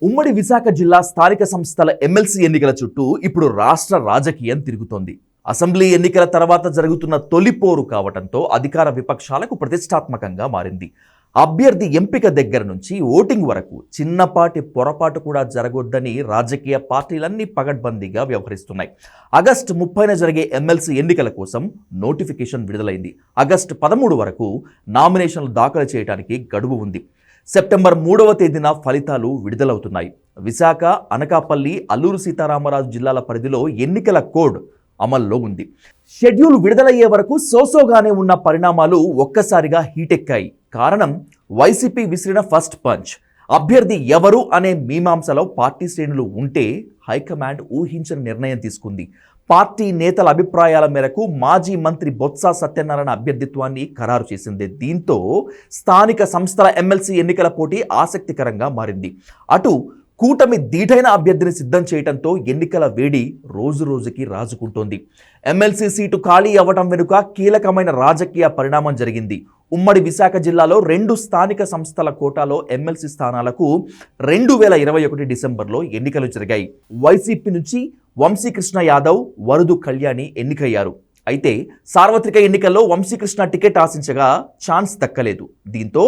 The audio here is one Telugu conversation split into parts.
ఉమ్మడి విశాఖ జిల్లా స్థానిక సంస్థల ఎమ్మెల్సీ ఎన్నికల చుట్టూ ఇప్పుడు రాష్ట్ర రాజకీయం తిరుగుతోంది. అసెంబ్లీ ఎన్నికల తర్వాత జరుగుతున్న తొలిపోరు కావడంతో అధికార విపక్షాలకు ప్రతిష్టాత్మకంగా మారింది. అభ్యర్థి ఎంపిక దగ్గర నుంచి ఓటింగ్ వరకు చిన్నపాటి పొరపాటు కూడా జరగొద్దని రాజకీయ పార్టీలన్నీ పగడ్బందీగా వ్యవహరిస్తున్నాయి. ఆగస్టు 30న జరిగే ఎమ్మెల్సీ ఎన్నికల కోసం నోటిఫికేషన్ విడుదలైంది. ఆగస్టు 13 వరకు నామినేషన్లు దాఖలు చేయడానికి గడువు ఉంది. సెప్టెంబర్ 3వ తేదీన ఫలితాలు విడుదలవుతున్నాయి. విశాఖ, అనకాపల్లి, అల్లూరు సీతారామరాజు జిల్లాల పరిధిలో ఎన్నికల కోడ్ అమల్లో ఉంది. షెడ్యూల్ విడుదలయ్యే వరకు సోసోగానే ఉన్న పరిణామాలు ఒక్కసారిగా హీటెక్కాయి. కారణం వైసీపీ విసిరిన ఫస్ట్ పంచ్. అభ్యర్థి ఎవరు అనే మీమాంసలో పార్టీ శ్రేణులు ఉంటే హైకమాండ్ ఊహించని నిర్ణయం తీసుకుంది. పార్టీ నేతల అభిప్రాయాల మేరకు మాజీ మంత్రి బొత్స సత్యనారాయణ అభ్యర్థిత్వాన్ని ఖరారు చేసింది. దీంతో స్థానిక సంస్థల ఎమ్మెల్సీ ఎన్నికల పోటీ ఆసక్తికరంగా మారింది. అటు కూటమి ధీటైన అభ్యర్థిని సిద్ధం చేయడంతో ఎన్నికల వేడి రోజురోజుకి రాజుకుంటోంది. ఎమ్మెల్సీ సీటు ఖాళీ అవ్వటం వెనుక కీలకమైన రాజకీయ పరిణామం జరిగింది. ఉమ్మడి విశాఖ జిల్లాలో 2 స్థానిక సంస్థల కోటాలో ఎమ్మెల్సీ స్థానాలకు 2021 డిసెంబర్లో ఎన్నికలు జరిగాయి. వైసీపీ నుంచి వంశీకృష్ణ యాదవ్, వరదు కళ్యాణి ఎన్నికయ్యారు. అయితే సార్వత్రిక ఎన్నికల్లో వంశీకృష్ణ టికెట్ ఆశించగా ఛాన్స్ దక్కలేదు. దీంతో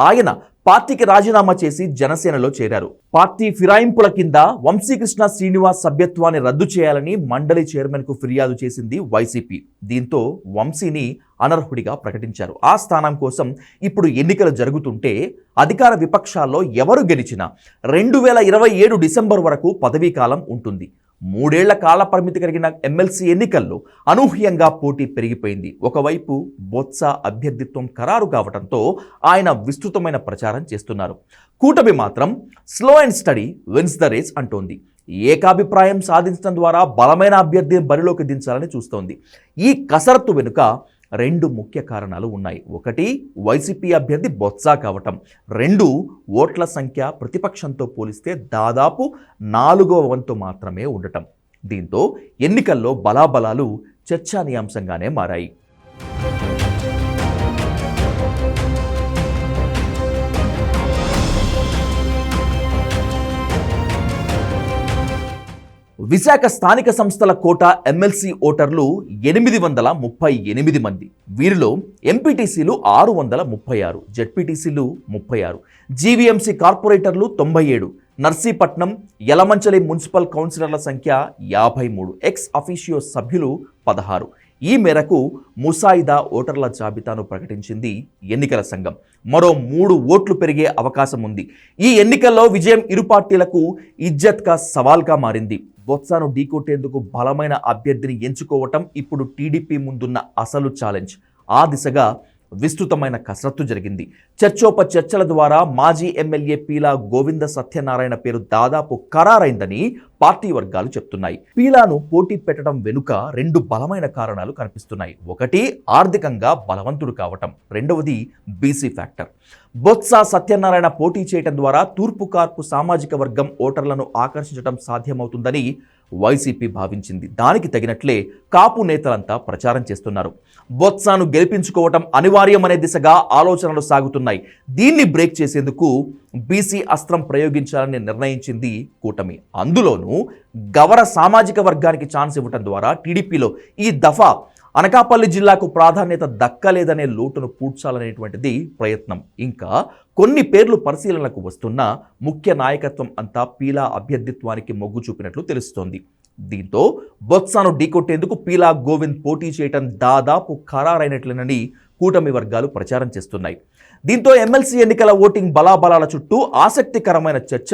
ఆయన పార్టీకి రాజీనామా చేసి జనసేనలో చేరారు. పార్టీ ఫిరాయింపుల కింద వంశీకృష్ణ శ్రీనివాస్ సభ్యత్వాన్ని రద్దు చేయాలని మండలి చైర్మన్కు ఫిర్యాదు చేసింది వైసీపీ. దీంతో వంశీని అనర్హుడిగా ప్రకటించారు. ఆ స్థానం కోసం ఇప్పుడు ఎన్నికలు జరుగుతుంటే అధికార విపక్షాల్లో ఎవరు గెలిచినా 2027 డిసెంబర్ వరకు పదవీకాలం ఉంటుంది. 3 ఏళ్ల కాల పరిమితి కలిగిన ఎమ్మెల్సీ ఎన్నికల్లో అనూహ్యంగా పోటీ పెరిగిపోయింది. ఒకవైపు బొత్స అభ్యర్థిత్వం ఖరారు కావడంతో ఆయన విస్తృతమైన ప్రచారం చేస్తున్నారు. కూటమి మాత్రం slow and steady wins the race అంటోంది. ఏకాభిప్రాయం సాధించడం ద్వారా బలమైన అభ్యర్థిని బరిలోకి దించాలని చూస్తోంది. ఈ కసరత్తు వెనుక 2 ముఖ్య కారణాలు ఉన్నాయి. ఒకటి, వైసీపీ అభ్యర్థి బొత్స కావటం. 2, ఓట్ల సంఖ్య ప్రతిపక్షంతో పోలిస్తే దాదాపు 4వ వంతు మాత్రమే ఉండటం. దీంతో ఎన్నికల్లో బలాబలాలు చర్చానీయాంశంగానే మారాయి. విశాఖ స్థానిక సంస్థల కోటా ఎమ్మెల్సీ ఓటర్లు 838 మంది. వీరిలో ఎంపీటీసీలు 636, జెడ్పీటీసీలు 36, జీవీఎంసీ కార్పొరేటర్లు 97, నర్సీపట్నం, యలమంచలి మున్సిపల్ కౌన్సిలర్ల సంఖ్య 53, ఎక్స్ అఫీషియో సభ్యులు 16. ఈ మేరకు ముసాయిదా ఓటర్ల జాబితాను ప్రకటించింది ఎన్నికల సంఘం. మరో 3 ఓట్లు పెరిగే అవకాశం ఉంది. ఈ ఎన్నికల్లో విజయం ఇరు పార్టీలకు ఇజ్జత్గా సవాల్గా మారింది. బొత్సను ఢీకొట్టేందుకు బలమైన అభ్యర్థిని ఎంచుకోవటం ఇప్పుడు టీడీపీ ముందున్న అసలు ఛాలెంజ్. ఆ దిశగా విస్తృతమైన కసరత్తు జరిగింది. చర్చోపచర్చల ద్వారా మాజీ ఎమ్మెల్యే పీలా గోవింద సత్యనారాయణ పేరు దాదాపు ఖరారైందని పార్టీ వర్గాలు చెప్తున్నాయి. పీలాను పోటీ పెట్టడం వెనుక 2 బలమైన కారణాలు కనిపిస్తున్నాయి. ఒకటి, ఆర్థికంగా బలవంతుడు కావటం. రెండవది బీసీ ఫ్యాక్టర్. బొత్స సత్యనారాయణ పోటీ చేయడం ద్వారా తూర్పు కార్పు సామాజిక వర్గం ఓటర్లను ఆకర్షించడం సాధ్యమవుతుందని వైసీపీ భావించింది. దానికి తగినట్లే కాపు నేతలంతా ప్రచారం చేస్తున్నారు. బొత్సను గెలిపించుకోవటం అనివార్యమనే దిశగా ఆలోచనలు సాగుతున్నాయి. దీన్ని బ్రేక్ చేసేందుకు బీసీ అస్త్రం ప్రయోగించాలని నిర్ణయించింది కూటమి. అందులోనూ గవర సామాజిక వర్గానికి ఛాన్స్ ఇవ్వటం ద్వారా టీడీపీలో ఈ దఫా అనకాపల్లి జిల్లాకు ప్రాధాన్యత దక్కలేదనే లోటును పూడ్చాలనేటువంటిది ప్రయత్నం. ఇంకా కొన్ని పేర్లు పరిశీలనకు వస్తున్న ముఖ్య నాయకత్వం అంతా పీలా అభ్యర్థిత్వానికి మొగ్గు చూపినట్లు తెలుస్తోంది. దీంతో బొత్సను ఢీకొట్టేందుకు పీలా గోవింద్ పోటీ చేయటం దాదాపు ఖరారైనట్లేనని కూటమి వర్గాలు ప్రచారం చేస్తున్నాయి. దీంతో ఎమ్మెల్సీ ఎన్నికల ఓటింగ్ బలాబలాల చుట్టూ ఆసక్తికరమైన చర్చ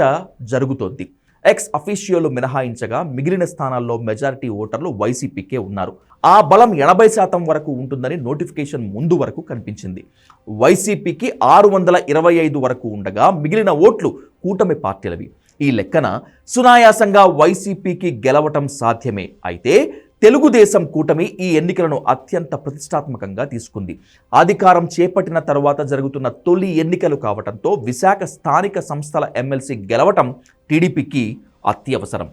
జరుగుతోంది. ఎక్స్ అఫీషియోలు మినహాయించగా మిగిలిన స్థానాల్లో మెజారిటీ ఓటర్లు వైసీపీకే ఉన్నారు. ఆ బలం 80% వరకు ఉంటుందని నోటిఫికేషన్ ముందు వరకు కనిపించింది. వైసీపీకి 625 వరకు ఉండగా మిగిలిన ఓట్లు కూటమి పార్టీలవి. ఈ లెక్కన సునాయాసంగా వైసీపీకి గెలవటం సాధ్యమే. అయితే తెలుగుదేశం కూటమి ఈ ఎన్నికలను అత్యంత ప్రతిష్టాత్మకంగా తీసుకుంది. అధికారం చేపట్టిన తరువాత జరుగుతున్న తొలి ఎన్నికలు కావటంతో విశాఖ స్థానిక సంస్థల ఎమ్మెల్సీ గెలవటం టీడీపీకి అత్యవసరం.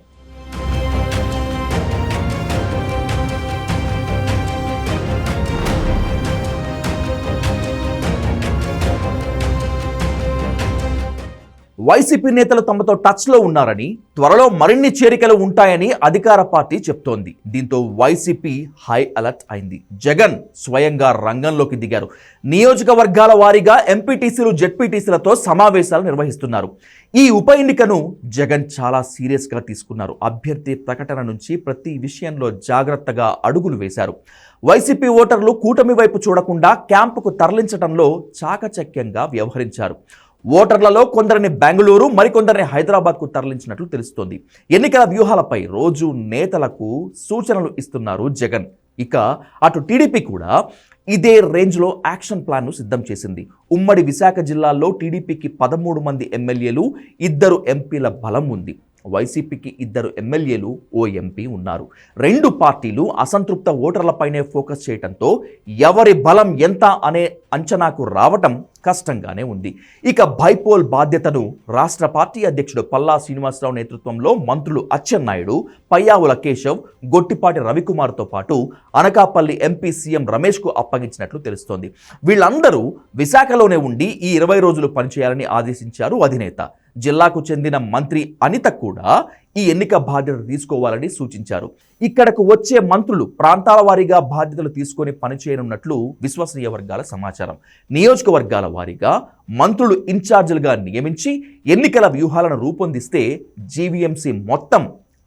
వైసీపీ నేతలు తమతో టచ్లో ఉన్నారని, త్వరలో మరిన్ని చేరికలు ఉంటాయని అధికార పార్టీ చెప్తోంది. దీంతో వైసీపీ హై అలర్ట్ అయింది. జగన్ స్వయంగా రంగంలోకి దిగారు. నియోజకవర్గాల వారీగా ఎంపీటీసీలు, జెడ్పీటీసీలతో సమావేశాలు నిర్వహిస్తున్నారు. ఈ ఉప ఎన్నికను జగన్ చాలా సీరియస్గా తీసుకున్నారు. అభ్యర్థి ప్రకటన నుంచి ప్రతి విషయంలో జాగ్రత్తగా అడుగులు వేశారు. వైసీపీ ఓటర్లు కూటమి వైపు చూడకుండా క్యాంపుకు తరలించడంలో చాకచక్యంగా వ్యవహరించారు. ఓటర్లలో కొందరిని బెంగళూరు, మరికొందరిని హైదరాబాద్కు తరలించినట్లు తెలుస్తోంది. ఎన్నికల వ్యూహాలపై రోజు నేతలకు సూచనలు ఇస్తున్నారు జగన్. ఇక అటు టీడీపీ కూడా ఇదే రేంజ్లో యాక్షన్ ప్లాన్ను సిద్ధం చేసింది. ఉమ్మడి విశాఖ జిల్లాలో టీడీపీకి 13 మంది ఎమ్మెల్యేలు, 2 ఎంపీల బలం ఉంది. వైసీపీకి 2 ఎమ్మెల్యేలు, ఓ ఎంపీ ఉన్నారు. 2 పార్టీలు అసంతృప్త ఓటర్లపైనే ఫోకస్ చేయడంతో ఎవరి బలం ఎంత అనే అంచనాకు రావటం కష్టంగానే ఉంది. ఇక బైపోల్ బాధ్యతను రాష్ట్ర పార్టీ అధ్యక్షుడు పల్లా శ్రీనివాసరావు నేతృత్వంలో మంత్రులు అచ్చెన్నాయుడు, పయ్యావుల కేశవ్, గొట్టిపాటి రవికుమార్తో పాటు అనకాపల్లి ఎంపీ సీఎం రమేష్కు అప్పగించినట్లు తెలుస్తోంది. వీళ్ళందరూ విశాఖలోనే ఉండి ఈ 20 రోజులు పనిచేయాలని ఆదేశించారు అధినేత. జిల్లాకు చెందిన మంత్రి అనిత కూడా ఈ ఎన్నిక బాధ్యత తీసుకోవాలని సూచించారు. ఇక్కడకు వచ్చే మంత్రులు ప్రాంతాల వారీగా బాధ్యతలు తీసుకొని పనిచేయనున్నట్లు విశ్వసనీయ వర్గాల సమాచారం. నియోజకవర్గాల వారీగా మంత్రులు ఇన్ఛార్జీలుగా నియమించి ఎన్నికల వ్యూహాలను రూపొందిస్తే జీవీఎంసీ మొత్తం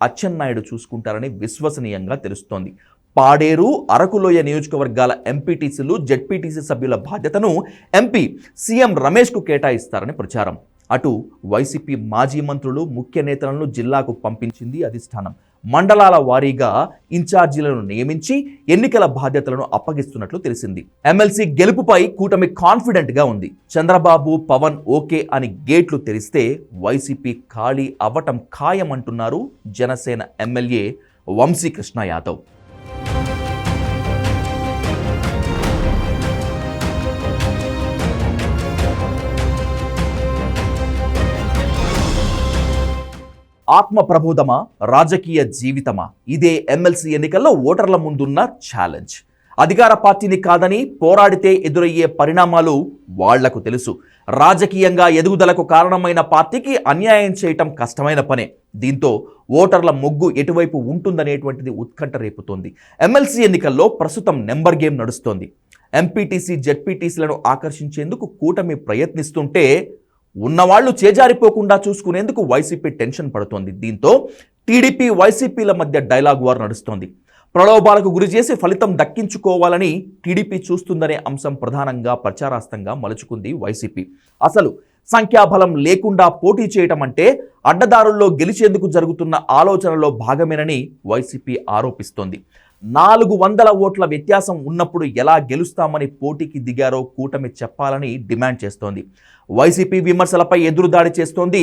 అచ్చెన్నాయుడు చూసుకుంటారని విశ్వసనీయంగా తెలుస్తోంది. పాడేరు, అరకులోయ నియోజకవర్గాల ఎంపీటీసీలు, జెడ్పీటీసీ సభ్యుల బాధ్యతను ఎంపీ సీఎం రమేష్కు కేటాయిస్తారని ప్రచారం. అటు వైసీపీ మాజీ మంత్రులు, ముఖ్య నేతలను జిల్లాకు పంపించింది అధిష్టానం. మండలాల వారీగా ఇన్ఛార్జీలను నియమించి ఎన్నికల బాధ్యతలను అప్పగిస్తున్నట్లు తెలిసింది. ఎమ్మెల్సీ గెలుపుపై కూటమి కాన్ఫిడెంట్గా ఉంది. చంద్రబాబు, పవన్ ఓకే అని గేట్లు తెరిస్తే వైసీపీ ఖాళీ అవ్వటం ఖాయమంటున్నారు జనసేన ఎమ్మెల్యే వంశీకృష్ణ యాదవ్. ఆత్మ ప్రబోధమా, రాజకీయ జీవితమా? ఇదే ఎమ్మెల్సీ ఎన్నికల్లో ఓటర్ల ముందున్న ఛాలెంజ్. అధికార పార్టీని కాదని పోరాడితే ఎదురయ్యే పరిణామాలు వాళ్లకు తెలుసు. రాజకీయంగా ఎదుగుదలకు కారణమైన పార్టీకి అన్యాయం చేయటం కష్టమైన పనే. దీంతో ఓటర్ల మొగ్గు ఎటువైపు ఉంటుందనేటువంటిది ఉత్కంఠ రేపుతోంది. ఎమ్మెల్సీ ఎన్నికల్లో ప్రస్తుతం నెంబర్ గేమ్ నడుస్తోంది. ఎంపీటీసీ, జెడ్పీటీసీలను ఆకర్షించేందుకు కూటమి ప్రయత్నిస్తుంటే ఉన్నవాళ్లు చేజారిపోకుండా చూసుకునేందుకు వైసీపీ టెన్షన్ పడుతోంది. దీంతో టీడీపీ, వైసీపీల మధ్య డైలాగ్ వార్ నడుస్తోంది. ప్రలోభాలకు గురి చేసి ఫలితం దక్కించుకోవాలని టీడీపీ చూస్తుందనే అంశం ప్రధానంగా ప్రచారాస్తంగా మలుచుకుంది వైసీపీ. అసలు సంఖ్యాబలం లేకుండా పోటీ చేయటం అంటే అడ్డదారుల్లో గెలిచేందుకు జరుగుతున్న ఆలోచనలో భాగమేనని వైసీపీ ఆరోపిస్తోంది. 400 ఓట్ల వ్యత్యాసం ఉన్నప్పుడు ఎలా గెలుస్తామని పోటీకి దిగారో కూటమి చెప్పాలని డిమాండ్ చేస్తోంది. వైసీపీ విమర్శలపై ఎదురుదాడి చేస్తోంది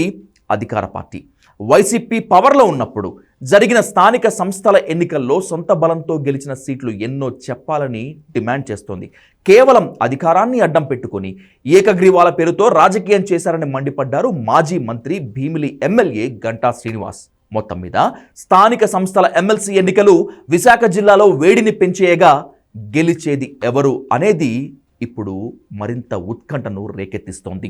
అధికార పార్టీ. వైసీపీ పవర్లో ఉన్నప్పుడు జరిగిన స్థానిక సంస్థల ఎన్నికల్లో సొంత బలంతో గెలిచిన సీట్లు ఎన్నో చెప్పాలని డిమాండ్ చేస్తోంది. కేవలం అధికారాన్ని అడ్డం పెట్టుకుని ఏకగ్రీవాల పేరుతో రాజకీయం చేశారని మండిపడ్డారు మాజీ మంత్రి, భీమిలి ఎమ్మెల్యే గంటా శ్రీనివాస్. మొత్తం మీద స్థానిక సంస్థల ఎమ్మెల్సీ ఎన్నికలు విశాఖ జిల్లాలో వేడిని పెంచేయగా గెలిచేది ఎవరు అనేది ఇప్పుడు మరింత ఉత్కంఠను రేకెత్తిస్తోంది.